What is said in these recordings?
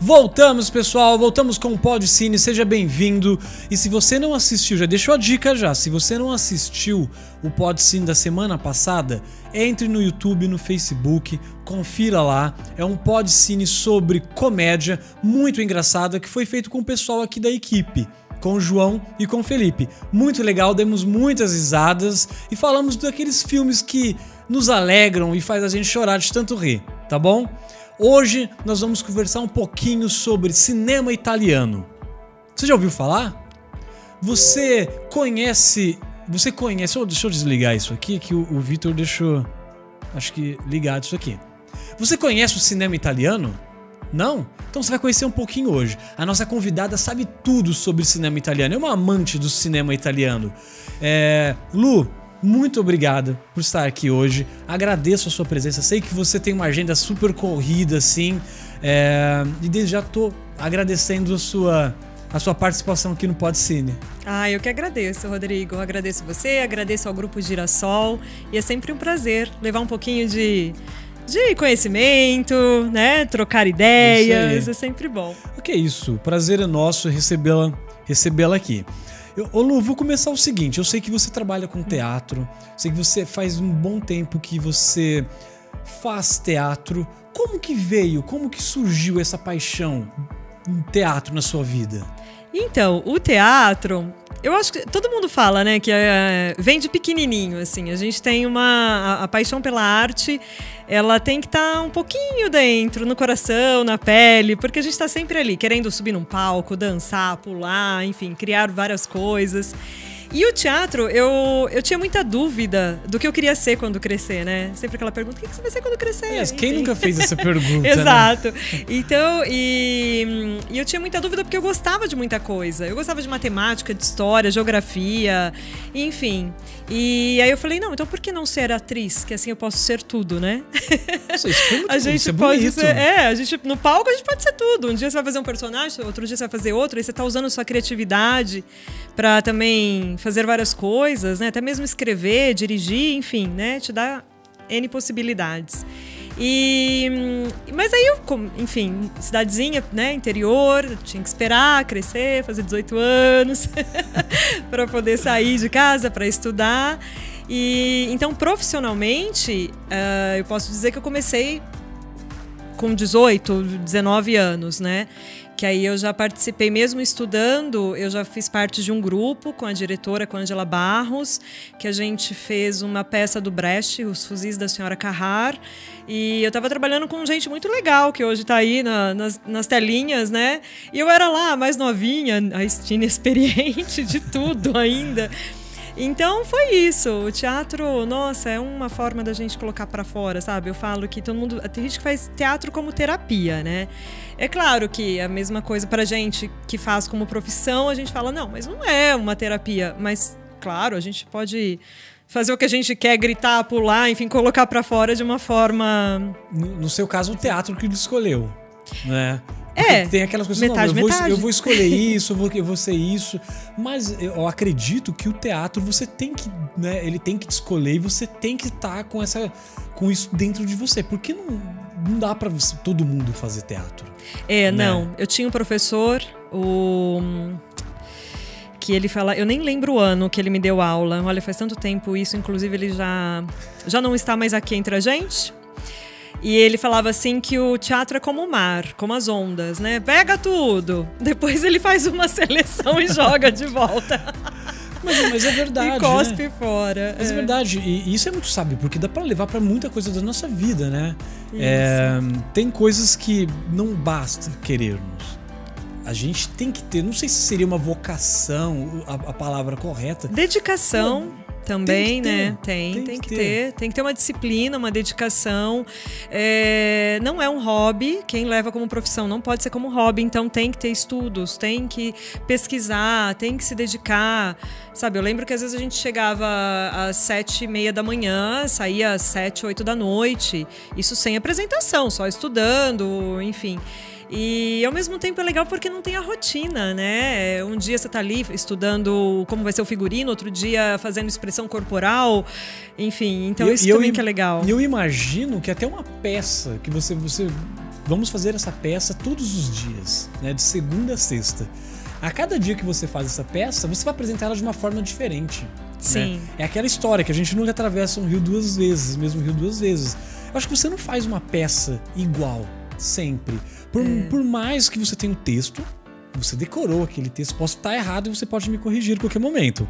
Voltamos, pessoal, voltamos com o Podcine, seja bem-vindo. E se você não assistiu, já deixou a dica já, se você não assistiu o Podcine da semana passada, entre no YouTube, no Facebook, confira lá. É um Podcine sobre comédia, muito engraçado, que foi feito com o pessoal aqui da equipe, com o João e com o Felipe. Muito legal, demos muitas risadas e falamos daqueles filmes que nos alegram e faz a gente chorar de tanto rir, tá bom? Hoje nós vamos conversar um pouquinho sobre cinema italiano. Você já ouviu falar? Você conhece... Deixa eu desligar isso aqui, que o Vitor deixou, acho que ligado isso aqui. Você conhece o cinema italiano? Não? Então você vai conhecer um pouquinho hoje. A nossa convidada sabe tudo sobre cinema italiano. É uma amante do cinema italiano. Lu, muito obrigada por estar aqui hoje. Agradeço a sua presença. Sei que você tem uma agenda super corrida, assim. E desde já tô agradecendo a sua participação aqui no Podcine. Eu que agradeço, Rodrigo. Eu agradeço você, agradeço ao Grupo Girassol. E é sempre um prazer levar um pouquinho de conhecimento, né? Trocar ideias. É sempre bom. O que é isso? Prazer é nosso recebê-la aqui. Lu, vou começar o seguinte. Eu sei que você trabalha com teatro. Sei que você faz um bom tempo que você faz teatro. Como que veio? Como que surgiu essa paixão em teatro na sua vida? Então, o teatro, eu acho que todo mundo fala, né, que vem de pequenininho, assim. A gente tem a paixão pela arte, ela tem que estar um pouquinho dentro, no coração, na pele, porque a gente está sempre ali, querendo subir num palco, dançar, pular, enfim, criar várias coisas. E o teatro, eu tinha muita dúvida do que eu queria ser quando crescer, né? Sempre aquela pergunta, o que você vai ser quando crescer? Quem nunca fez essa pergunta? Exato. Né? Então, e eu tinha muita dúvida porque eu gostava de muita coisa. Eu gostava de matemática, de história, geografia, enfim. E aí eu falei, não, então por que não ser atriz? Que assim eu posso ser tudo, né? Isso foi muito a gente pode ser, no palco a gente pode ser tudo. Um dia você vai fazer um personagem, outro dia você vai fazer outro, aí você tá usando sua criatividade pra também fazer várias coisas, né? Até mesmo escrever, dirigir, enfim, né? Te dá N possibilidades. Mas aí enfim, cidadezinha, né, interior, tinha que esperar crescer, fazer 18 anos para poder sair de casa para estudar. E então, profissionalmente, eu posso dizer que eu comecei com 18, 19 anos, né? Que aí eu já participei, mesmo estudando, eu já fiz parte de um grupo com a diretora, com a Angela Barros, que a gente fez uma peça do Brecht, Os Fuzis da Senhora Carrár, e eu estava trabalhando com gente muito legal, que hoje está aí nas telinhas, né? E eu era lá, mais novinha, a inexperiente de tudo ainda. Então foi isso, o teatro, nossa, é uma forma da gente colocar pra fora, sabe? Eu falo que todo mundo, tem gente que faz teatro como terapia, né? É claro que a mesma coisa pra gente que faz como profissão, a gente fala, não, mas não é uma terapia, mas claro, a gente pode fazer o que a gente quer, gritar, pular, enfim, colocar pra fora de uma forma... No seu caso, o teatro que ele escolheu, né? Tem aquelas coisas, metade. Eu vou escolher isso, eu vou ser isso. Mas eu acredito que o teatro você tem que, né, ele tem que te escolher e você tem que estar com isso dentro de você. Porque não dá pra todo mundo fazer teatro. Né? Não. Eu tinha um professor, que ele fala, eu nem lembro o ano que ele me deu aula. Olha, faz tanto tempo isso, inclusive ele já não está mais aqui entre a gente. E ele falava assim que o teatro é como o mar, como as ondas, né? Pega tudo, depois ele faz uma seleção e joga de volta. Mas é verdade, e cospe, né? fora. Mas é verdade, e isso é muito sábio, porque dá pra levar pra muita coisa da nossa vida, né? Tem coisas que não basta querermos. A gente tem que ter, não sei se seria uma vocação a palavra correta. Dedicação. Também, né? Tem que ter uma disciplina, uma dedicação. Não é um hobby. Quem leva como profissão não pode ser como hobby. Então tem que ter estudos, tem que pesquisar, tem que se dedicar. Sabe, eu lembro que às vezes a gente chegava às 7h30 da manhã, saía às 7, 8 da noite. Isso sem apresentação, só estudando, enfim. E ao mesmo tempo é legal porque não tem a rotina, né? Um dia você tá ali estudando como vai ser o figurino, outro dia fazendo expressão corporal, enfim, então isso também que é legal. E eu imagino que até uma peça que você vamos fazer essa peça todos os dias, né, de segunda a sexta. A cada dia que você faz essa peça, você vai apresentar ela de uma forma diferente. Sim. Né? É aquela história que a gente nunca atravessa um rio duas vezes, mesmo rio duas vezes. Eu acho que você não faz uma peça igual, sempre. Por mais que você tenha um texto, você decorou aquele texto, posso estar errado e você pode me corrigir a qualquer momento.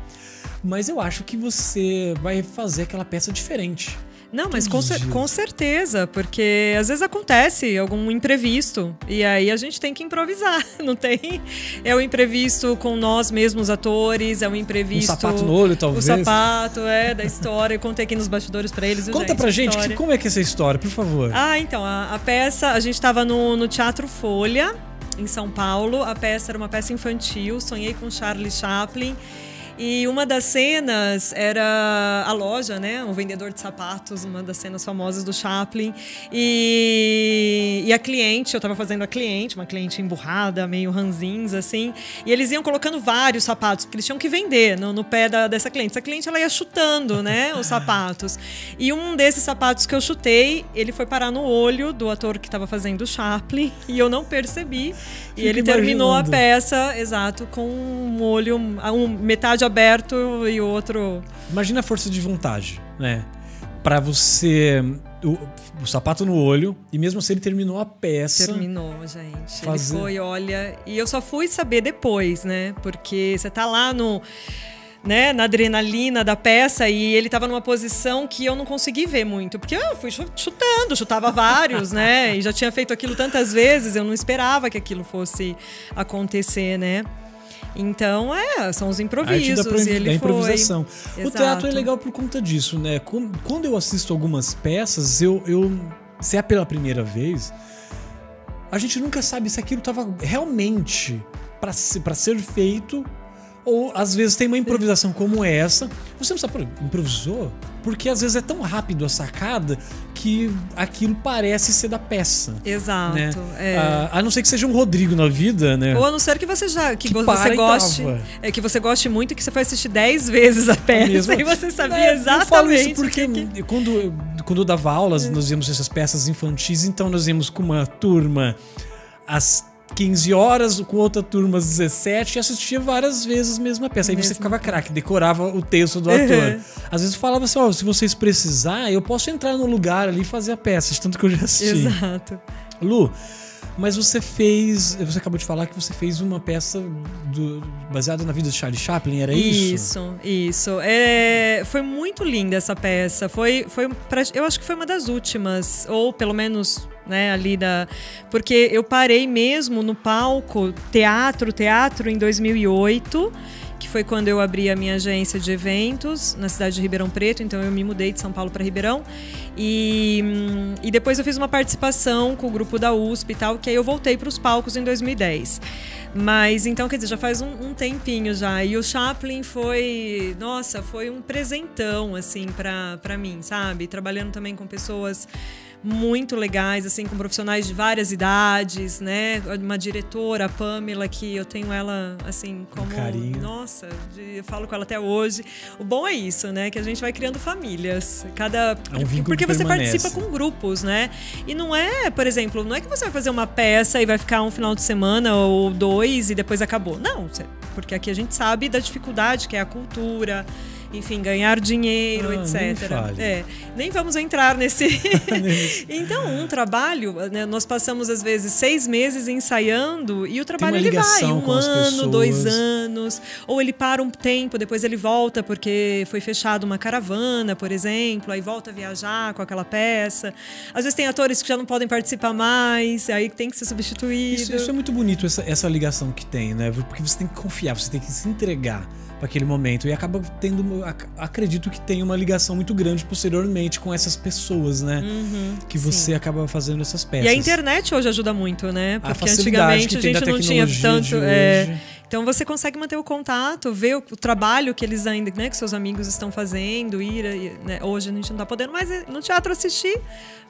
Mas eu acho que você vai fazer aquela peça diferente. Não, mas com certeza, porque às vezes acontece algum imprevisto e aí a gente tem que improvisar, não tem? É o imprevisto com nós mesmos atores, é o imprevisto... Um sapato no olho, talvez. O sapato, da história. Eu contei aqui nos bastidores pra eles. Conta pra gente como é que é essa história, por favor. Então, a peça, a gente tava no Teatro Folha, em São Paulo. A peça era uma peça infantil, Sonhei com Charlie Chaplin. E uma das cenas era a loja, né? Um vendedor de sapatos, uma das cenas famosas do Chaplin. E a cliente, eu tava fazendo a cliente, uma cliente emburrada, meio ranzinza, assim. E eles iam colocando vários sapatos, porque eles tinham que vender no pé dessa cliente. Essa cliente, ela ia chutando, né? Os sapatos. E um desses sapatos que eu chutei, ele foi parar no olho do ator que tava fazendo o Chaplin. E eu não percebi. E ele terminou a peça, exato, com um olho, metade aberto e o outro... Imagina a força de vontade, né? Pra você... O sapato no olho, e mesmo assim ele terminou a peça. Terminou, gente. Ele foi, olha... E eu só fui saber depois, né? Porque você tá lá na adrenalina da peça e ele tava numa posição que eu não consegui ver muito, porque eu fui chutava vários, né? E já tinha feito aquilo tantas vezes, eu não esperava que aquilo fosse acontecer, né? Então, são os improvisos. Da improvisação. Foi... O teatro é legal por conta disso, né? Quando eu assisto algumas peças, se é pela primeira vez, a gente nunca sabe se aquilo tava realmente pra ser feito. Ou às vezes tem uma improvisação como essa, você não sabe, improvisou? Porque às vezes é tão rápido a sacada que aquilo parece ser da peça. Exato. Né? A não ser que seja um Rodrigo na vida, né? Ou a não ser que você que você goste muito e que você foi assistir 10 vezes a peça e você sabia exatamente. Eu falo isso porque quando eu dava aulas, nós íamos essas peças infantis, então nós íamos com uma turma às 15 horas, com outra turma às 17 e assistia várias vezes a mesma peça. Aí você ficava craque, decorava o texto do ator. Às vezes falava assim, se vocês precisarem, eu posso entrar no lugar ali e fazer a peça, de tanto que eu já assisti. Exato. Lu, mas você acabou de falar que você fez uma peça baseada na vida de Charlie Chaplin, era isso? Isso. Foi muito linda essa peça. Eu acho que foi uma das últimas, ou pelo menos... né, porque eu parei mesmo no palco teatro em 2008, que foi quando eu abri a minha agência de eventos na cidade de Ribeirão Preto, então eu me mudei de São Paulo para Ribeirão e depois eu fiz uma participação com o grupo da USP e tal, que aí eu voltei para os palcos em 2010. Mas então, quer dizer, já faz um tempinho já. E o Chaplin foi um presentão, assim, pra mim, sabe? Trabalhando também com pessoas muito legais, assim, com profissionais de várias idades, né? Uma diretora, a Pamela, que eu tenho ela, assim, como... carinho. Nossa, eu falo com ela até hoje. O bom é isso, né? Que a gente vai criando famílias. Porque você participa com grupos, né? E não é, por exemplo, não é que você vai fazer uma peça e vai ficar um final de semana ou 2 e depois acabou. Não, porque aqui a gente sabe da dificuldade que é a cultura, enfim, ganhar dinheiro, etc. Nem vamos entrar nesse... Então, um trabalho, né, nós passamos às vezes 6 meses ensaiando e o trabalho ele vai 1 ano, 2 anos, ou ele para um tempo, depois ele volta porque foi fechado uma caravana, por exemplo, aí volta a viajar com aquela peça. Às vezes tem atores que já não podem participar mais, aí tem que ser substituído. Isso é muito bonito, essa ligação que tem, né? Porque você tem que confiar, você tem que se entregar para aquele momento e acaba acredito que tem uma ligação muito grande posteriormente com essas pessoas, né? Que você acaba fazendo essas peças. E a internet hoje ajuda muito, né? Porque antigamente a gente não tinha tanto... Então você consegue manter o contato, ver o trabalho que eles ainda, né, que seus amigos estão fazendo, né? Hoje a gente não tá podendo mais ir no teatro assistir,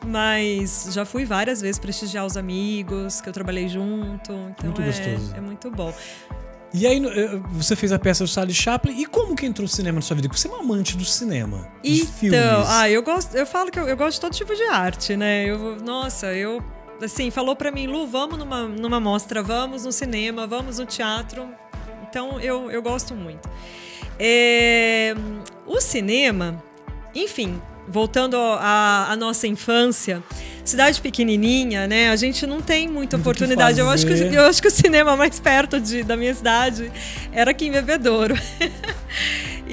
mas já fui várias vezes prestigiar os amigos que eu trabalhei junto. Então muito gostoso. É muito bom. E aí, você fez a peça do Charlie Chaplin, e como que entrou o cinema na sua vida? Porque você é uma amante do cinema, de filmes. Eu falo que eu gosto de todo tipo de arte, né? assim, falou pra mim, Lu, vamos numa mostra, vamos no cinema, vamos no teatro. Então, eu gosto muito. O cinema, enfim, voltando à nossa infância, cidade pequenininha, né? A gente não tem muita oportunidade. Eu acho que o cinema mais perto da minha cidade era aqui em Bebedouro.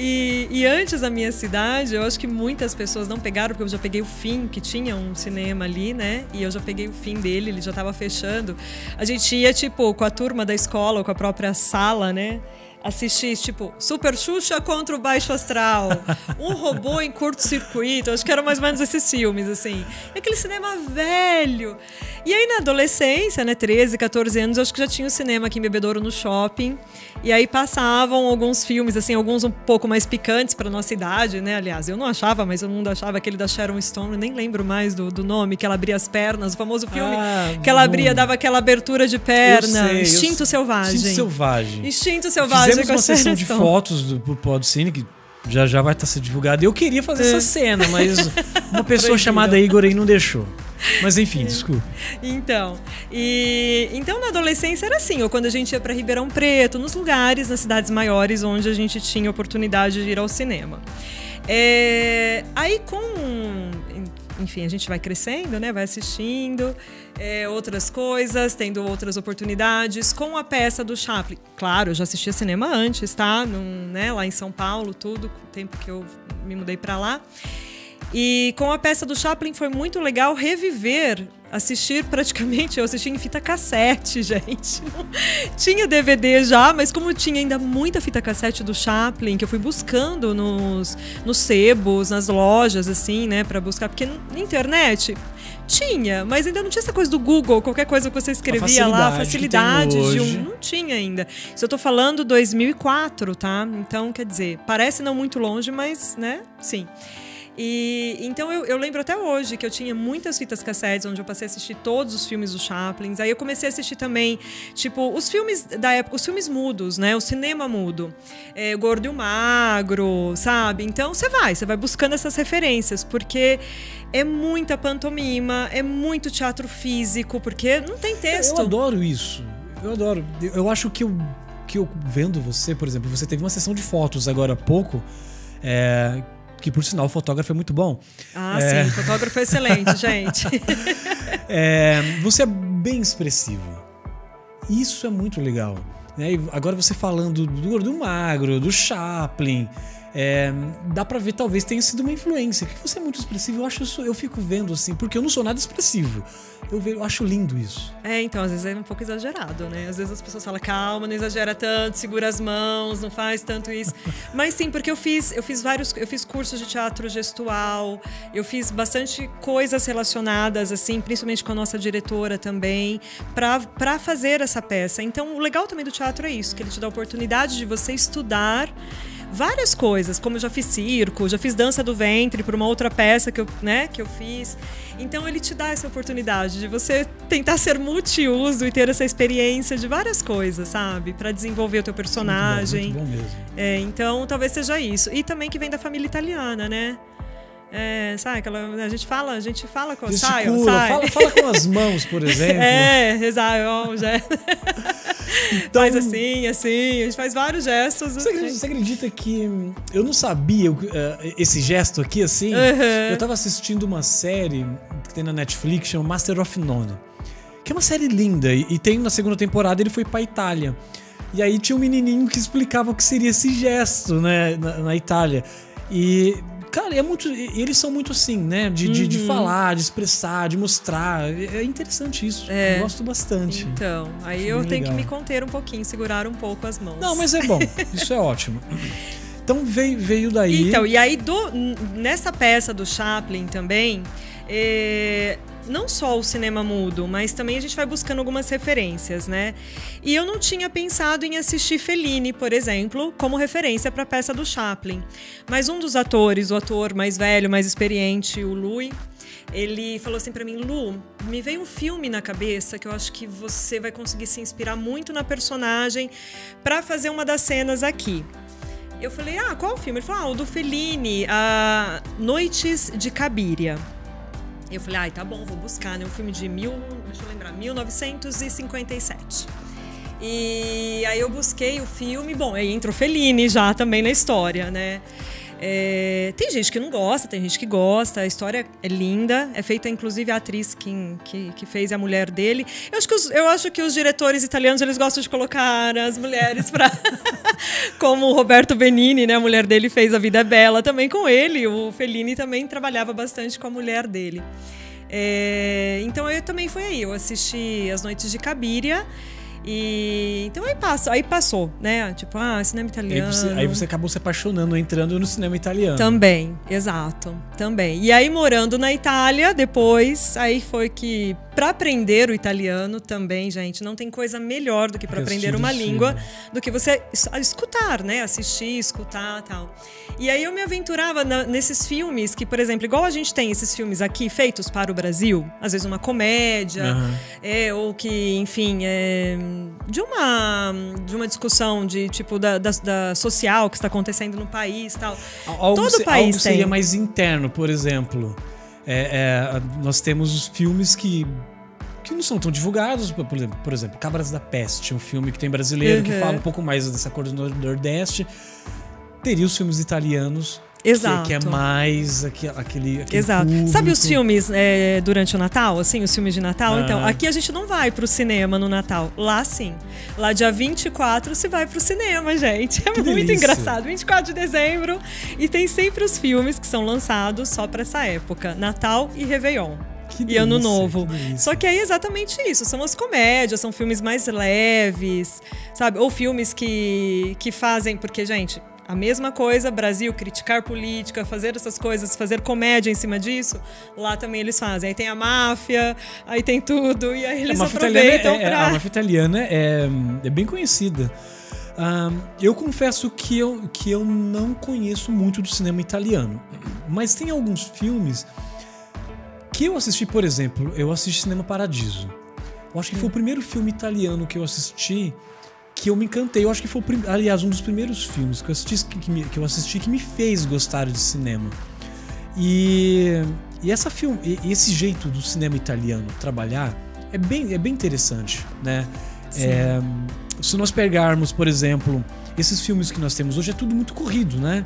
E antes da minha cidade, eu acho que muitas pessoas não pegaram, porque eu já peguei o fim, que tinha um cinema ali, né? E eu já peguei o fim dele, ele já estava fechando. A gente ia, tipo, com a turma da escola, ou com a própria sala, né? Assistir, tipo, Super Xuxa contra o Baixo Astral, Um Robô em Curto-Circuito, acho que eram mais ou menos esses filmes, assim. E aquele cinema velho. E aí, na adolescência, né, 13, 14 anos, eu acho que já tinha o cinema aqui em Bebedouro, no shopping. E aí passavam alguns filmes, assim, alguns um pouco mais picantes pra nossa idade, né? Aliás, eu não achava, mas todo mundo achava, aquele da Sharon Stone, nem lembro mais do nome, que ela abria as pernas, o famoso filme que ela abria, dava aquela abertura de perna. Instinto Selvagem. Instinto Selvagem. Instinto Selvagem. Fizemos uma sessão de fotos do Podcine, que já vai estar sendo divulgada. Eu queria fazer essa cena, mas uma pessoa chamada Igor aí não deixou. Mas enfim, desculpa. Então na adolescência era assim, ou quando a gente ia para Ribeirão Preto, nos lugares, nas cidades maiores, onde a gente tinha oportunidade de ir ao cinema. Aí enfim, a gente vai crescendo, né? Vai assistindo outras coisas, tendo outras oportunidades. Com a peça do Chaplin, claro, eu já assistia cinema antes, tá? Né? Lá em São Paulo, tudo, com o tempo que eu me mudei para lá. E com a peça do Chaplin foi muito legal reviver, assistir praticamente, eu assisti em fita cassete, gente. Tinha DVD já, mas como tinha ainda muita fita cassete do Chaplin, que eu fui buscando nos sebos, nas lojas, assim, né, pra buscar, porque na internet tinha, mas ainda não tinha essa coisa do Google, qualquer coisa que você escrevia lá, facilidade não tinha ainda. Isso eu tô falando 2004, tá? Então, quer dizer, parece não muito longe, mas, né, sim. E então eu lembro até hoje que eu tinha muitas fitas cassetes onde eu passei a assistir todos os filmes do Chaplin. Aí eu comecei a assistir também, tipo, os filmes da época, os filmes mudos, né? O cinema mudo. O Gordo e o Magro, sabe? Então você vai buscando essas referências, porque é muita pantomima, é muito teatro físico, porque não tem texto. Eu adoro isso. Eu adoro. Eu acho que eu vendo você, por exemplo, você teve uma sessão de fotos agora há pouco, que por sinal o fotógrafo é muito bom. Sim, o fotógrafo é excelente, gente. Você é bem expressivo. Isso é muito legal. Né? E agora você falando do Gordo Magro, do Chaplin, dá pra ver, talvez tenha sido uma influência. Porque você é muito expressivo, eu fico vendo assim, porque eu não sou nada expressivo. Eu acho lindo isso. Então, às vezes é um pouco exagerado, né? Às vezes as pessoas falam, calma, não exagera tanto, segura as mãos, não faz tanto isso. Mas sim, porque eu fiz cursos de teatro gestual, eu fiz bastante coisas relacionadas, assim, principalmente com a nossa diretora também, pra fazer essa peça. Então, o legal também do teatro é isso, que ele te dá a oportunidade de você estudar várias coisas, como eu já fiz circo, já fiz dança do ventre por uma outra peça que eu fiz. Então ele te dá essa oportunidade de você tentar ser multiuso e ter essa experiência de várias coisas, sabe? Pra desenvolver o teu personagem. Muito bom mesmo. Então talvez seja isso. E também que vem da família italiana, né? Sabe, a gente fala com sai. Fala com as mãos, por exemplo. Exato. Então, faz assim, a gente faz vários gestos. Você acredita que eu não sabia esse gesto aqui, assim? Eu tava assistindo uma série que tem na Netflix, chama Master of None, que é uma série linda, e tem na segunda temporada ele foi pra Itália. E aí tinha um menininho que explicava o que seria esse gesto, né, na Itália. E cara, eles são muito assim, né? De falar, de expressar, de mostrar. É interessante isso. Eu gosto bastante. Então, aí eu tenho que me conter um pouquinho, segurar um pouco as mãos. Não, mas é bom. Isso é ótimo. Então veio daí. Então, e aí nessa peça do Chaplin também, não só o cinema mudo, mas também a gente vai buscando algumas referências, né? E eu não tinha pensado em assistir Fellini, por exemplo, como referência para a peça do Chaplin. Mas um dos atores, o ator mais velho, mais experiente, o Louis, ele falou assim para mim, Lu, me veio um filme na cabeça que eu acho que você vai conseguir se inspirar muito na personagem para fazer uma das cenas aqui. Eu falei, qual filme? Ele falou, o do Fellini, Noites de Cabiria. Eu falei, ai, tá bom, vou buscar, né? Um filme de 1957. E aí eu busquei o filme, bom, aí entrou Fellini já também na história, né? Tem gente que não gosta, tem gente que gosta, a história é linda, é feita inclusive a atriz que fez a mulher dele. Eu acho que os diretores italianos, eles gostam de colocar as mulheres pra... como o Roberto Benigni, né, a mulher dele fez A Vida é Bela também com ele, o Fellini também trabalhava bastante com a mulher dele. Então eu também fui aí, eu assisti As Noites de Cabiria. E então aí passou, né? Tipo, cinema italiano. Aí você acabou se apaixonando, entrando no cinema italiano. Também, exato, também. E aí morando na Itália, depois, aí foi que para aprender o italiano também, gente, não tem coisa melhor do que para aprender uma língua do que você escutar, né? Assistir, escutar, tal. E aí eu me aventurava nesses filmes que, por exemplo, igual a gente tem esses filmes aqui feitos para o Brasil, às vezes uma comédia, ou que, enfim, de uma discussão de tipo da social que está acontecendo no país, tal. Todo país algo seria mais interno, por exemplo. Nós temos os filmes que não são tão divulgados, por exemplo, Cabras da Peste, um filme que tem brasileiro que fala um pouco mais dessa cor do Nordeste. Teria os filmes italianos. Exato. Que é mais aquele Exato. público. Sabe os filmes durante o Natal, assim, os filmes de Natal? Então, aqui a gente não vai pro cinema no Natal. Lá sim. Lá dia 24 se vai pro cinema, gente. É muito engraçado. 24 de dezembro. E tem sempre os filmes que são lançados só pra essa época. Natal e Réveillon. E Ano Novo. Só que aí é exatamente isso. São as comédias, são filmes mais leves, sabe? Ou filmes que fazem... Porque, gente... A mesma coisa, Brasil, criticar política, fazer essas coisas, fazer comédia em cima disso, lá também eles fazem. Aí tem a máfia, aí tem tudo, e aí eles aproveitam pra... A máfia italiana é bem conhecida. Eu confesso que eu não conheço muito do cinema italiano, mas tem alguns filmes que eu assisti, por exemplo, eu assisti Cinema Paradiso. Eu acho que foi o primeiro filme italiano que eu assisti que eu me encantei. Eu acho que foi, aliás, um dos primeiros filmes que eu assisti que me fez gostar de cinema. E esse jeito do cinema italiano trabalhar é bem interessante, né? Se nós pegarmos, por exemplo, esses filmes que nós temos hoje, é tudo muito corrido, né?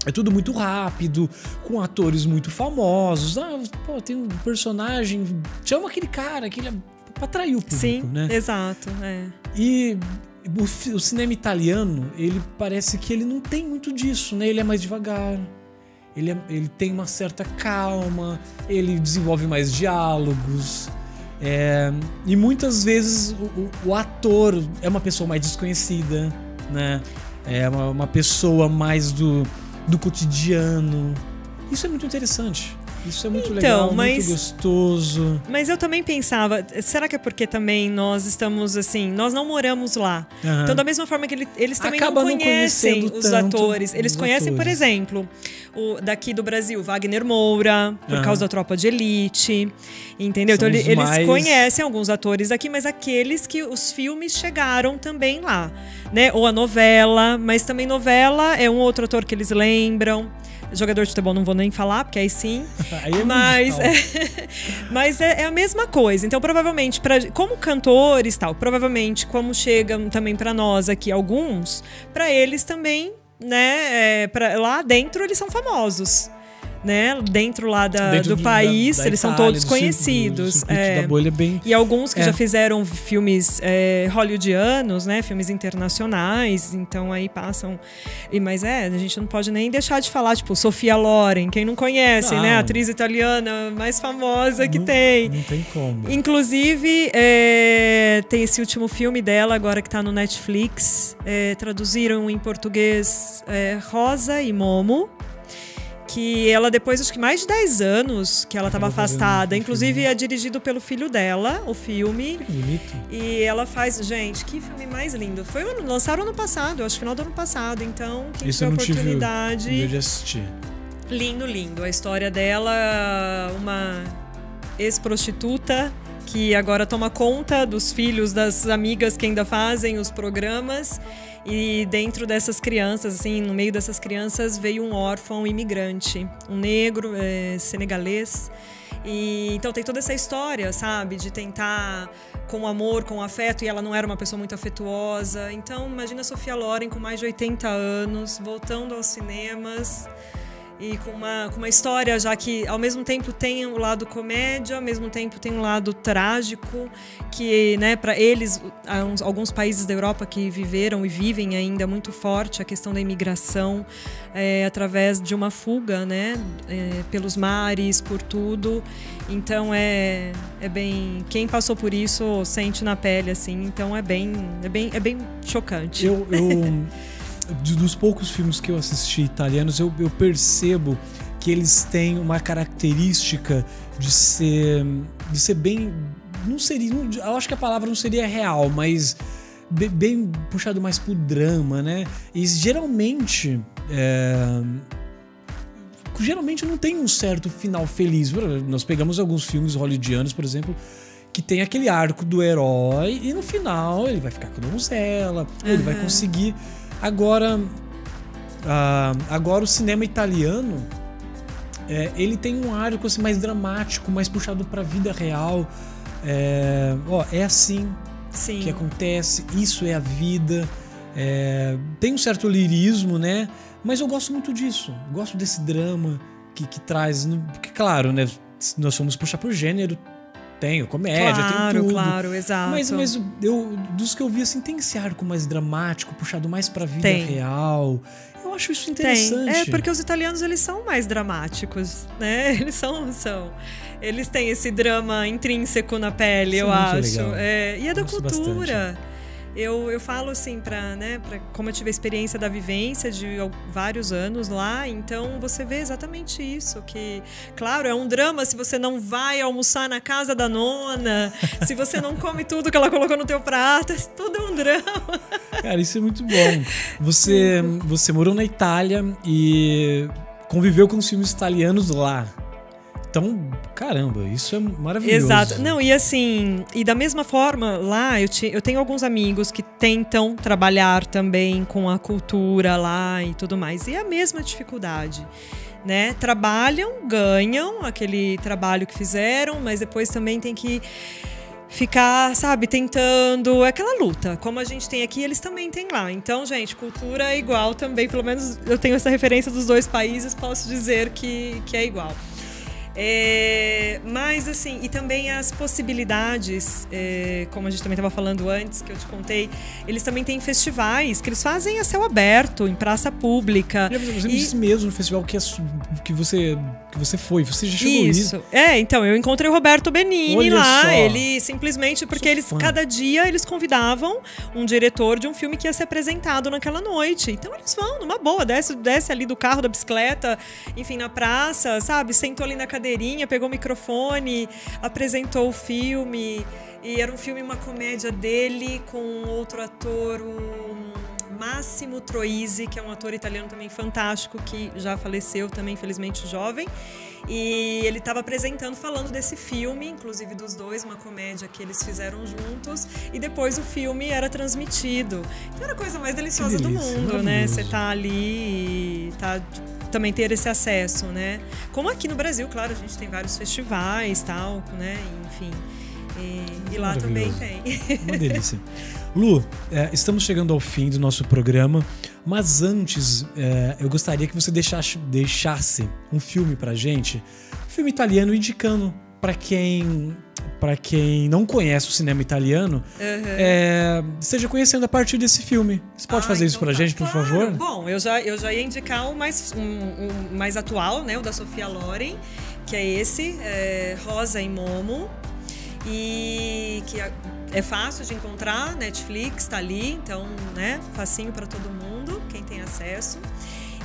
É tudo muito rápido, com atores muito famosos. Tem um personagem, chama aquele cara, pra atrair o público, né? Sim, exato, E o cinema italiano, ele parece que ele não tem muito disso, né? Ele é mais devagar, ele tem uma certa calma, ele desenvolve mais diálogos. E muitas vezes o ator é uma pessoa mais desconhecida, né? É uma pessoa mais do cotidiano. Isso é muito interessante. Isso é muito legal, muito gostoso. Mas eu também pensava, será que é porque também nós estamos assim, nós não moramos lá. Então da mesma forma que eles também não conhecem os atores. Eles conhecem, por exemplo, o daqui do Brasil, Wagner Moura, por causa da Tropa de Elite, entendeu? Então eles conhecem alguns atores aqui, mas aqueles que os filmes chegaram também lá, né? Ou a novela, mas também novela é um outro ator que eles lembram. Jogador de futebol não vou nem falar, porque aí sim. Aí mas é a mesma coisa. Então, provavelmente, como cantores tal, provavelmente, como chegam também para nós aqui alguns, para eles também, né? Lá dentro eles são famosos. Né? Dentro lá do país, eles são todos conhecidos. Da bolha bem... E alguns que já fizeram filmes hollywoodianos, né? Filmes internacionais, então aí passam. Mas a gente não pode nem deixar de falar, tipo, Sofia Loren, quem não conhece, né? A atriz italiana mais famosa que tem. Não tem como. Inclusive, tem esse último filme dela, agora que tá no Netflix. Traduziram em português Rosa e Momo. Que ela, depois, acho que mais de 10 anos que ela estava afastada. Inclusive, é dirigido pelo filho dela, o filme. Que bonito. E ela faz... Gente, que filme mais lindo. Lançaram ano passado, acho que final do ano passado. Então, quem tiver oportunidade... de assistir. Lindo, lindo. A história dela, uma ex-prostituta que agora toma conta dos filhos das amigas que ainda fazem os programas. E dentro dessas crianças, assim, no meio dessas crianças, veio um órfão imigrante, um negro senegalês. E então tem toda essa história, sabe? De tentar com amor, com afeto, e ela não era uma pessoa muito afetuosa. Então, imagina a Sophia Loren com mais de 80 anos, voltando aos cinemas e com uma história já que ao mesmo tempo tem o lado comédia, ao mesmo tempo tem um lado trágico, que, né, para eles, alguns países da Europa que viveram e vivem ainda muito forte a questão da imigração, através de uma fuga, né, pelos mares, por tudo. Então é bem, quem passou por isso sente na pele, assim. Então é bem chocante. Dos poucos filmes que eu assisti italianos, eu percebo que eles têm uma característica de ser bem... eu acho que a palavra não seria real, mas bem puxado mais pro drama, né? E geralmente não tem um certo final feliz. Nós pegamos alguns filmes hollywoodianos, por exemplo, que tem aquele arco do herói e no final ele vai ficar com a donzela, ele vai conseguir... Agora o cinema italiano, ele tem um arco assim, mais dramático, mais puxado pra vida real. É assim que acontece, isso é a vida. Tem um certo lirismo, né? Mas eu gosto muito disso. Gosto desse drama que traz... Porque, claro, né? Nós fomos puxar por gênero. Tem comédia, tem tudo. Claro, exato. Mas dos que eu vi, assim, tem esse arco mais dramático, puxado mais pra vida real. Eu acho isso interessante. Porque os italianos, eles são mais dramáticos, né? Eles eles têm esse drama intrínseco na pele, eu acho. E é da cultura. Eu falo assim, como eu tive a experiência da vivência de vários anos lá, então você vê exatamente isso, que, claro, é um drama se você não vai almoçar na casa da nona, se você não come tudo que ela colocou no teu prato, tudo é um drama. Cara, isso é muito bom. Você morou na Itália e conviveu com os filmes italianos lá. Então, caramba, isso é maravilhoso. Exato. Não, e assim, e da mesma forma, lá eu tenho alguns amigos que tentam trabalhar também com a cultura lá e tudo mais. E é a mesma dificuldade, né? Trabalham, ganham aquele trabalho que fizeram, mas depois também tem que ficar, sabe, tentando. É aquela luta. Como a gente tem aqui, eles também têm lá. Então, gente, cultura é igual também. Pelo menos eu tenho essa referência dos dois países, posso dizer que é igual. Mas assim, e também as possibilidades, como a gente também estava falando antes, que eu te contei, eles também têm festivais que eles fazem a céu aberto, em praça pública. Você me disse mesmo no festival que você foi, você já chegou isso. Então, eu encontrei o Roberto Benigni. Olha lá, só. Ele simplesmente, porque cada dia eles convidavam um diretor de um filme que ia ser apresentado naquela noite. Então eles vão, numa boa, desce ali do carro, da bicicleta, enfim, na praça, sabe, sentou ali na cadeirinha, pegou o microfone, apresentou o filme. E era um filme, uma comédia dele com outro ator, o Massimo Troisi, que é um ator italiano também fantástico, que já faleceu também, infelizmente, jovem. E ele estava apresentando, falando desse filme, inclusive dos dois, uma comédia que eles fizeram juntos. E depois o filme era transmitido. Então era a coisa mais deliciosa do mundo, né? Você tá ali e também ter esse acesso, né? Como aqui no Brasil, claro, a gente tem vários festivais, tal, né? Enfim. E lá também tem. Uma delícia. Lu, estamos chegando ao fim do nosso programa, mas antes eu gostaria que você deixasse um filme pra gente, um filme italiano, indicando pra quem não conhece o cinema italiano, esteja conhecendo a partir desse filme. Você pode fazer isso pra gente, por favor? Bom, eu já ia indicar o mais atual, né, o da Sophia Loren, que é esse, Rosa e Momo. E que é fácil de encontrar, Netflix tá ali, então, né, facinho para todo mundo, quem tem acesso.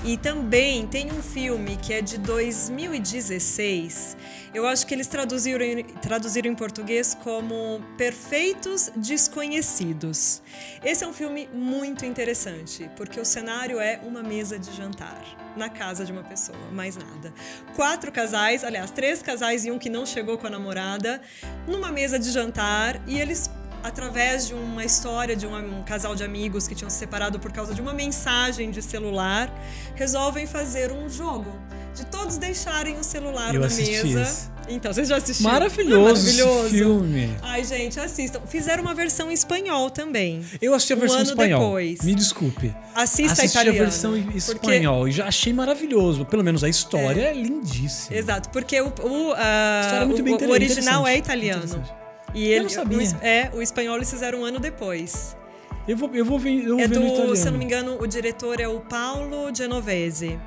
E também tem um filme que é de 2016, eu acho que eles traduziram em português como Perfeitos Desconhecidos. Esse é um filme muito interessante, porque o cenário é uma mesa de jantar na casa de uma pessoa, mais nada. 4 casais, aliás, 3 casais e um que não chegou com a namorada, numa mesa de jantar, e eles, através de uma história de um casal de amigos que tinham se separado por causa de uma mensagem de celular, resolvem fazer um jogo de todos deixarem o celular na mesa. Então, vocês já assistiram? Maravilhoso esse filme. Ai, gente, assistam. Fizeram uma versão em espanhol também. Eu assisti a versão em espanhol. Depois. Me desculpe. Assista Assisti italiano. a versão em espanhol e já achei maravilhoso. Pelo menos a história é lindíssima. Exato, porque o muito original é italiano. E eu não sabia. O espanhol eles fizeram um ano depois. Eu vou ver no italiano. Se eu não me engano, o diretor é o Paolo Genovese,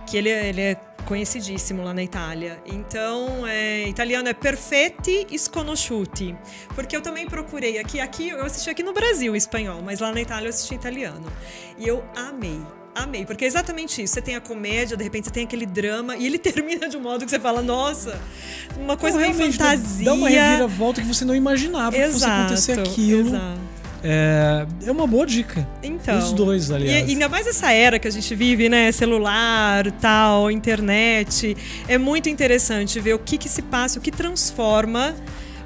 que ele é conhecidíssimo lá na Itália. Então, italiano é Perfetti Sconosciuti. Porque eu também procurei aqui eu assisti aqui no Brasil o espanhol, mas lá na Itália eu assisti italiano. E eu amei, porque é exatamente isso. Você tem a comédia, de repente você tem aquele drama, e ele termina de um modo que você fala, nossa, uma coisa meio fantasia. Dá uma reviravolta que você não imaginava que fosse acontecer aquilo. Exato. É uma boa dica. Então, os dois, aliás. E ainda mais essa era que a gente vive, né? Celular, tal, internet. É muito interessante ver o que se passa, o que transforma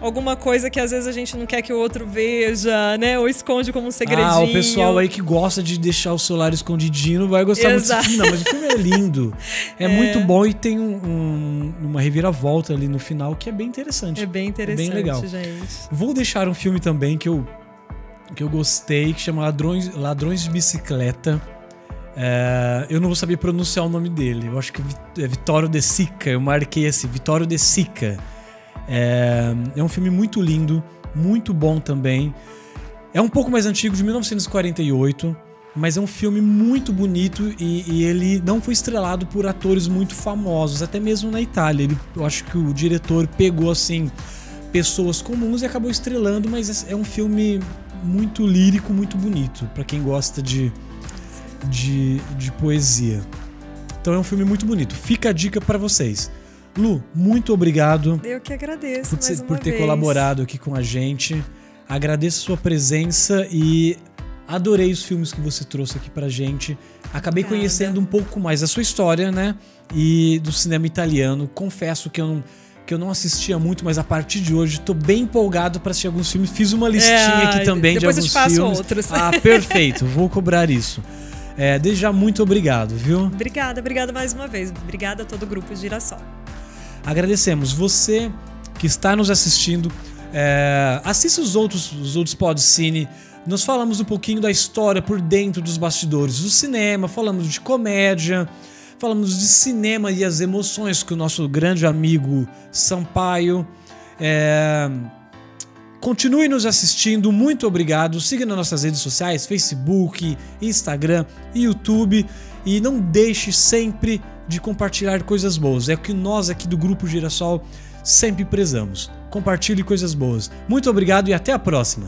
alguma coisa que às vezes a gente não quer que o outro veja, né? Ou esconde como um segredinho. O pessoal aí que gosta de deixar o celular escondidinho não vai gostar muito desse filme, não. Mas o filme é lindo. É muito bom e tem uma reviravolta ali no final que é bem interessante. É bem interessante, bem legal. Gente. Vou deixar um filme também que eu gostei, que chama Ladrões de Bicicleta. Eu não vou saber pronunciar o nome dele. Eu acho que é Vittorio De Sica. Eu marquei assim, Vittorio De Sica. É um filme muito lindo, muito bom também. É um pouco mais antigo, de 1948, mas é um filme muito bonito e ele não foi estrelado por atores muito famosos, até mesmo na Itália. Eu acho que o diretor pegou assim pessoas comuns e acabou estrelando, mas é um filme muito lírico, muito bonito, para quem gosta de poesia. Então é um filme muito bonito. Fica a dica para vocês. Lu, muito obrigado. Eu que agradeço por ter colaborado aqui com a gente. Agradeço a sua presença e adorei os filmes que você trouxe aqui pra gente. Acabei conhecendo um pouco mais da sua história, né? E do cinema italiano. Confesso que eu não assistia muito, mas a partir de hoje tô bem empolgado para assistir alguns filmes. Fiz uma listinha aqui também de alguns filmes. Depois eu te passo outros. Perfeito. Vou cobrar isso. Desde já, muito obrigado, viu? Obrigada mais uma vez. Obrigada a todo o Grupo Girassol. Agradecemos você que está nos assistindo. Assista os outros Podcine. Nós falamos um pouquinho da história por dentro dos bastidores do cinema, falamos de comédia, falamos de cinema e as emoções com o nosso grande amigo Sampaio. Continue nos assistindo, muito obrigado. Siga nas nossas redes sociais, Facebook, Instagram e YouTube. E não deixe sempre de compartilhar coisas boas. É o que nós aqui do Grupo Girassol sempre prezamos. Compartilhe coisas boas. Muito obrigado e até a próxima.